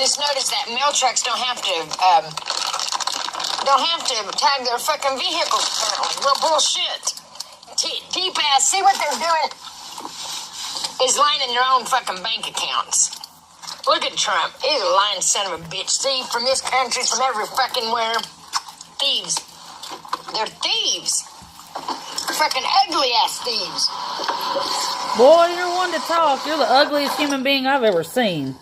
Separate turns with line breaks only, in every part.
just noticed that mail trucks don't have to tag their fucking vehicles apparently. Well, bullshit. Deep ass, see what they're doing? Is lining their own fucking bank accounts. Look at Trump. He's a lying son of a bitch. See, from this country, from every fucking where. Thieves. They're thieves. Fucking ugly ass thieves.
Boy, you're one to talk. You're the ugliest human being I've ever seen.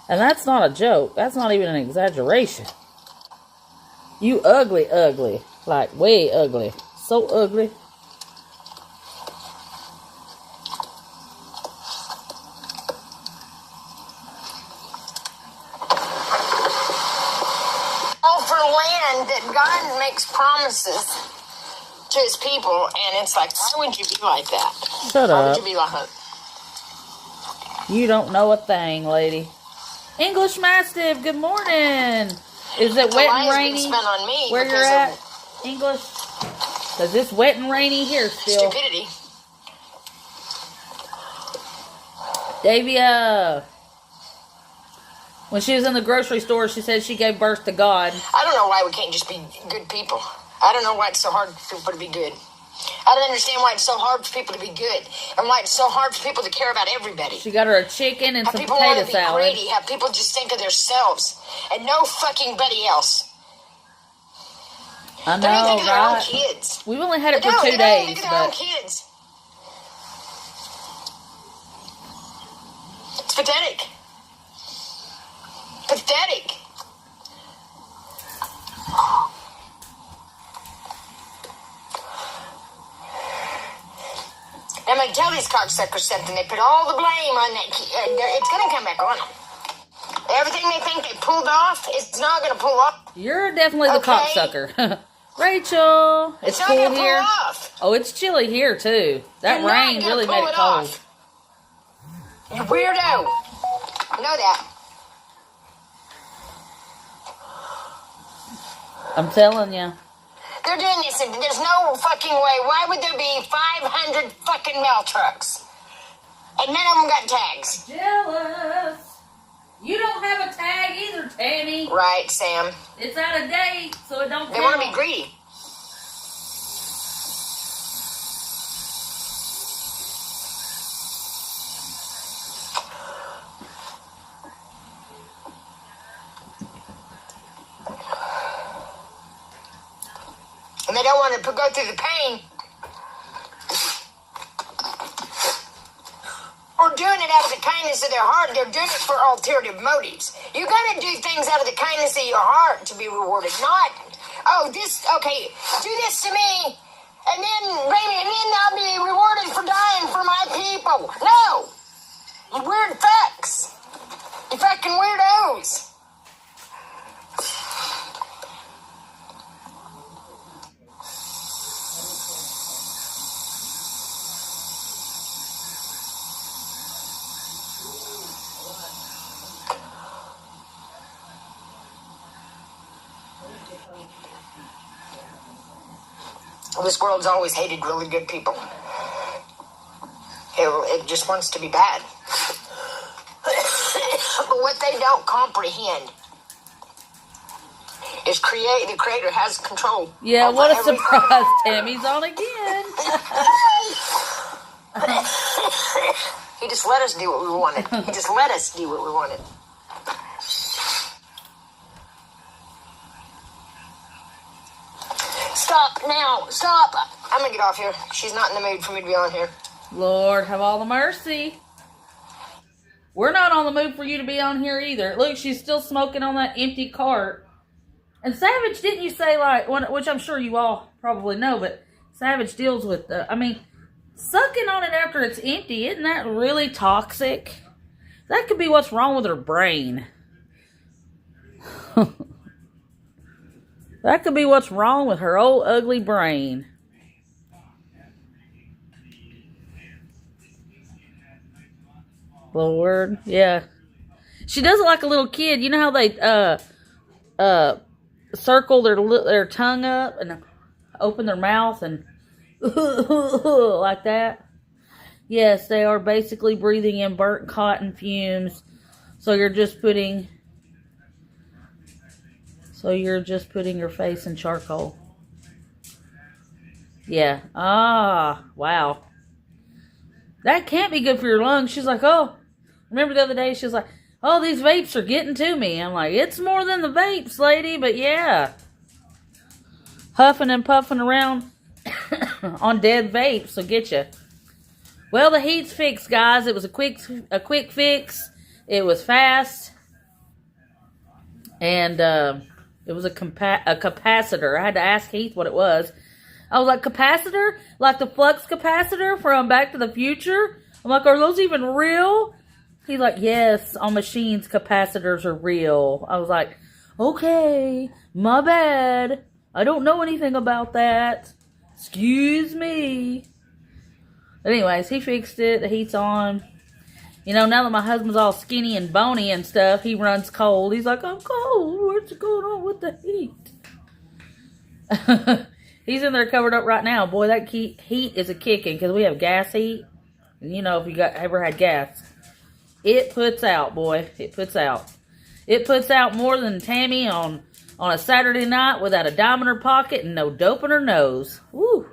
And that's not a joke. That's not even an exaggeration. You ugly, ugly. Like, way ugly. So ugly.
All for land that God makes promises to his people, and it's like, why would you be like that?
Shut up.
Why would you be like that?
You don't know a thing, lady. English Mastiff, good morning. Is it wet and rainy
on me
where you're at, English? Because it's wet and rainy here still.
Stupidity.
Davia, when she was in the grocery store, she said she gave birth to God.
I don't know why we can't just be good people. I don't know why it's so hard for people to be good. I don't understand why it's so hard for people to be good, and why it's so hard for people to care about everybody.
She got her a chicken and some potato salad.
How people want to be greedy, how people just think of themselves and no fucking buddy else.
I know,
don't even think of their own
right?
kids.
We've only had it for 2
They
days,
don't think of their own
but
kids. It's pathetic. Pathetic. I'm going to tell these cocksuckers something. They put all the blame on that. It's going to come back on them. Everything they think they pulled off, it's not going to pull off.
you're definitely the cocksucker. Rachel, it's
not
cool
gonna
here.
pull off.
Oh, it's chilly here too. That
You're
rain
not gonna
really
pull
made it
it
cold.
off. You weirdo. I know that.
I'm telling you.
They're doing this, and there's no fucking way. Why would there be 500 fucking mail trucks? And none of them got tags.
Jealous. You don't have a tag either, Tammy.
Right, Sam.
It's out of date, so it don't count.
They want to be greedy. And they don't want to go through the pain. Or doing it out of the kindness of their heart. They're doing it for alternative motives. You gotta do things out of the kindness of your heart to be rewarded. Not, okay, do this to me, and then, baby, and then I'll be rewarded for dying for my people. No! You weird fucks. You fucking weirdos. This world's always hated really good people. It just wants to be bad. But what they don't comprehend is the Creator has control.
Yeah, what a surprise. Tammy's on again.
He just let us do what we wanted. He just let us do what we wanted. Stop now. Stop. I'm going to get off here. She's not in the mood for me to be on here.
Lord, have all the mercy. We're not on the mood for you to be on here either. Look, she's still smoking on that empty cart. And Savage, didn't you say, like, which I'm sure you all probably know, but Savage deals with, sucking on it after it's empty. Isn't that really toxic? That could be what's wrong with her brain. That could be what's wrong with her old ugly brain. Lord, yeah. She does it like a little kid. You know how they circle their tongue up and open their mouth and like that? Yes, they are basically breathing in burnt cotton fumes. So you're just putting So you're just putting your face in charcoal. Yeah. Ah, wow. That can't be good for your lungs. She's like, oh, remember the other day, she was like, oh, these vapes are getting to me. I'm like, it's more than the vapes, lady, but yeah. Huffing and puffing around on dead vapes will get you. Well, the heat's fixed, guys. It was a quick fix. It was fast. And it was a capacitor. I had to ask Heath what it was. I was like, capacitor? Like the flux capacitor from Back to the Future? I'm like, are those even real? He's like, yes, on machines, capacitors are real. I was like, okay, my bad. I don't know anything about that. Excuse me. But anyways, he fixed it. The heat's on. You know, now that my husband's all skinny and bony and stuff, he runs cold. He's like, I'm cold. What's going on with the heat? He's in there covered up right now. Boy, that heat is a kicking because we have gas heat. And you know, if you ever had gas, it puts out, boy. It puts out. It puts out more than Tammy on a Saturday night without a dime in her pocket and no dope in her nose. Woo.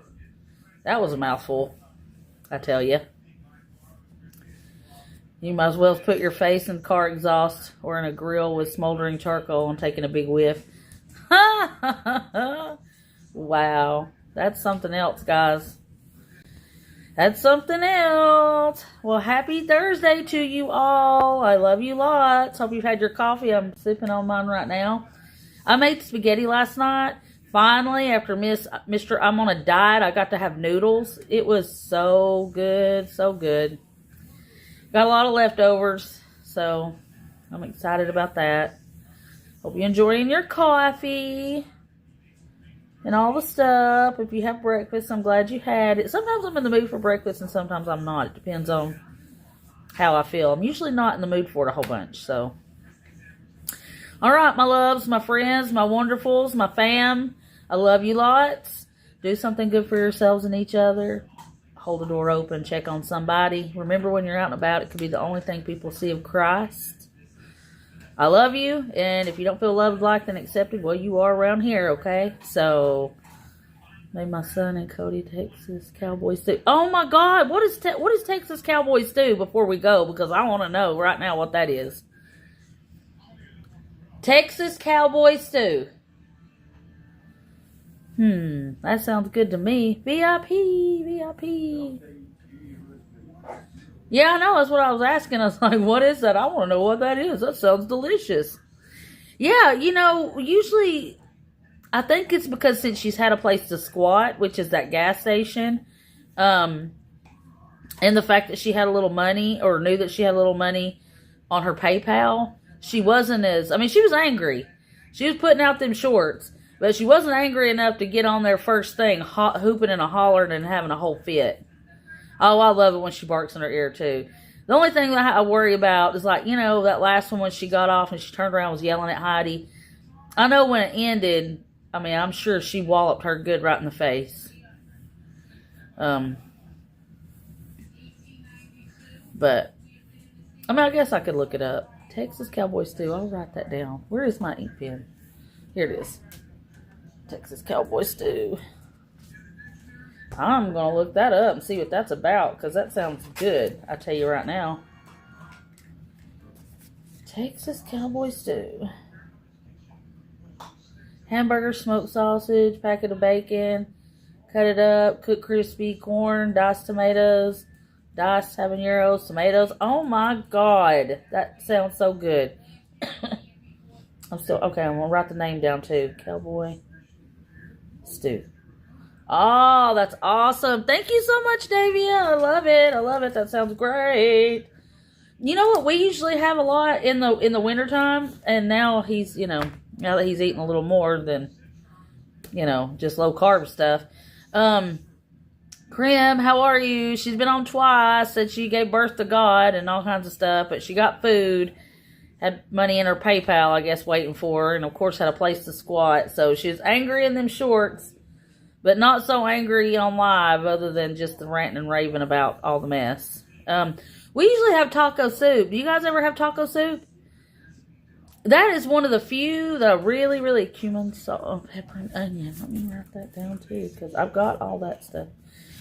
That was a mouthful, I tell you. You might as well put your face in car exhaust or in a grill with smoldering charcoal and taking a big whiff. Wow. That's something else, guys. That's something else. Well, happy Thursday to you all. I love you lots. Hope you've had your coffee. I'm sipping on mine right now. I made spaghetti last night. Finally, after Mr. I'm on a diet, I got to have noodles. It was so good. So good. Got a lot of leftovers, so I'm excited about that. Hope you're enjoying your coffee and all the stuff. If you have breakfast, I'm glad you had it. Sometimes I'm in the mood for breakfast and sometimes I'm not. It depends on how I feel. I'm usually not in the mood for it a whole bunch, so. All right, my loves, my friends, my wonderfuls, my fam. I love you lots. Do something good for yourselves and each other. Hold the door open, check on somebody. Remember, when you're out and about, it could be the only thing people see of Christ. I love you, and if you don't feel loved, liked, and accepted, well, you are around here, okay? So, may my son and Cody Texas Cowboys do. Oh my God, what is Texas Cowboys do before we go? Because I want to know right now what that is. Texas Cowboys stew. That sounds good to me. VIP. Yeah, I know. That's what I was asking. I was like, what is that? I want to know what that is. That sounds delicious. Yeah, you know, usually, I think it's because since she's had a place to squat, which is that gas station, and the fact that she had a little money, or knew that she had a little money on her PayPal, she wasn't as, I mean, she was angry. She was putting out them shorts, but she wasn't angry enough to get on there first thing, hooping and hollering and having a whole fit. Oh, I love it when she barks in her ear, too. The only thing that I worry about is, like, you know, that last one when she got off and she turned around and was yelling at Heidi. I know when it ended, I mean, I'm sure she walloped her good right in the face. But, I mean, I guess I could look it up. Texas Cowboy stew. I'll write that down. Where is my ink pen? Here it is. Texas Cowboy stew. I'm going to look that up and see what that's about, because that sounds good. I tell you right now. Texas Cowboy stew. Hamburger, smoked sausage, packet of bacon, cut it up, cooked crispy corn, diced tomatoes, diced habaneros, tomatoes. Oh my God. That sounds so good. I'm going to write the name down too. Cowboy stew. Oh, that's awesome. Thank you so much, Davia. I love it. I love it. That sounds great. You know what? We usually have a lot in the wintertime, and now he's, you know, now that he's eating a little more than, you know, just low carb stuff. Krim, how are you? She's been on twice, said she gave birth to God and all kinds of stuff, but she got food, had money in her PayPal, I guess, waiting for her, and of course had a place to squat. So she was angry in them shorts, but not so angry on live, other than just the ranting and raving about all the mess. We usually have taco soup. Do you guys ever have taco soup? That is one of the few that I really, really cumin, salt, pepper, and onion. Let me write that down too, because I've got all that stuff.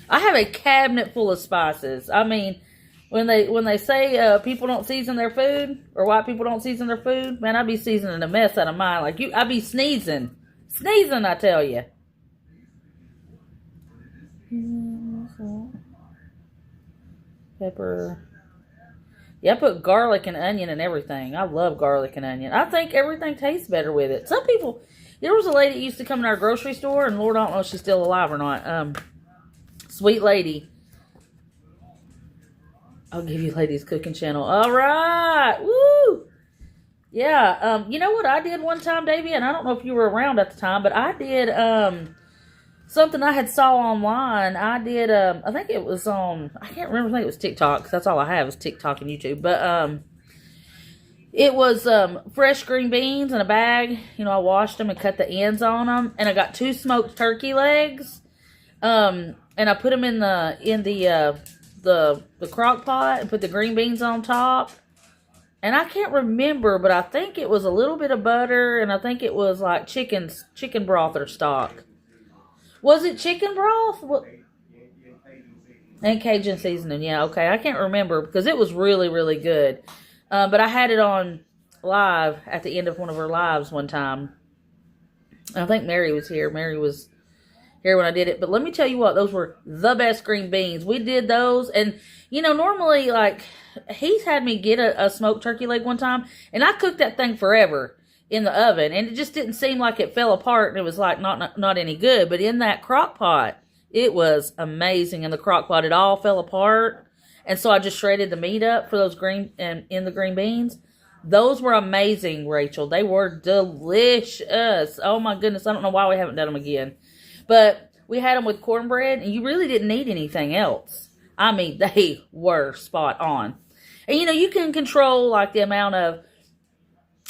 I have a cabinet full of spices. I mean, when they say people don't season their food, or white people don't season their food, man, I be seasoning a mess out of mine. Like I be sneezing, I tell you. Pepper. Yeah, I put garlic and onion and everything. I love garlic and onion. I think everything tastes better with it. Some people, there was a lady that used to come in our grocery store, and Lord, I don't know if she's still alive or not. Sweet lady. I'll give you ladies cooking channel. All right. Woo! Yeah. You know what I did one time, Davey? And I don't know if you were around at the time, but I did something I had saw online. I did I think it was on, I can't remember, I think it was TikTok, because that's all I have is TikTok and YouTube. But it was fresh green beans in a bag. You know, I washed them and cut the ends on them, and I got 2 smoked turkey legs. And I put them in the crock pot and put the green beans on top. And I can't remember, but I think it was a little bit of butter, and I think it was like chicken broth or stock. Was it chicken broth? And Cajun seasoning, yeah, okay. I can't remember, because it was really, really good. But I had it on live at the end of one of her lives one time. I think Mary was here. Mary was here when I did it. But let me tell you what, those were the best green beans. We did those, and you know, normally, like, he's had me get a smoked turkey leg one time, and I cooked that thing forever in the oven, and it just didn't seem like it fell apart, and it was like not any good. But in that crock pot, it was amazing. In the crock pot, it all fell apart, and so I just shredded the meat up for those green and in the green beans. Those were amazing, Rachel. They were delicious. Oh my goodness, I don't know why we haven't done them again. But we had them with cornbread, and you really didn't need anything else. I mean, they were spot on. And, you know, you can control, like, the amount of,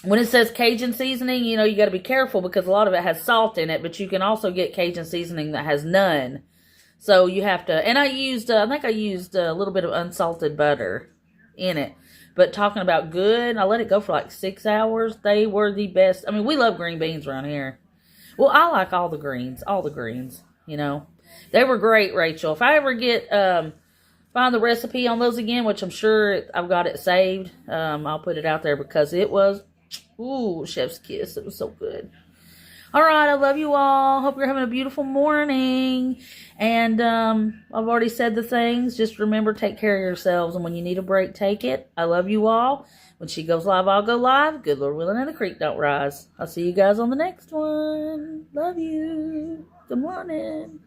when it says Cajun seasoning, you know, you got to be careful, because a lot of it has salt in it, but you can also get Cajun seasoning that has none. So you have to, and I think I used a little bit of unsalted butter in it. But talking about good, I let it go for like 6 hours. They were the best. I mean, we love green beans around here. Well, I like all the greens, you know. They were great, Rachel. If I ever get, find the recipe on those again, which I'm sure I've got it saved, I'll put it out there, because it was, ooh, chef's kiss. It was so good. All right, I love you all. Hope you're having a beautiful morning. And I've already said the things. Just remember, take care of yourselves. And when you need a break, take it. I love you all. When she goes live, I'll go live. Good Lord willing, and the creek don't rise. I'll see you guys on the next one. Love you. Good morning.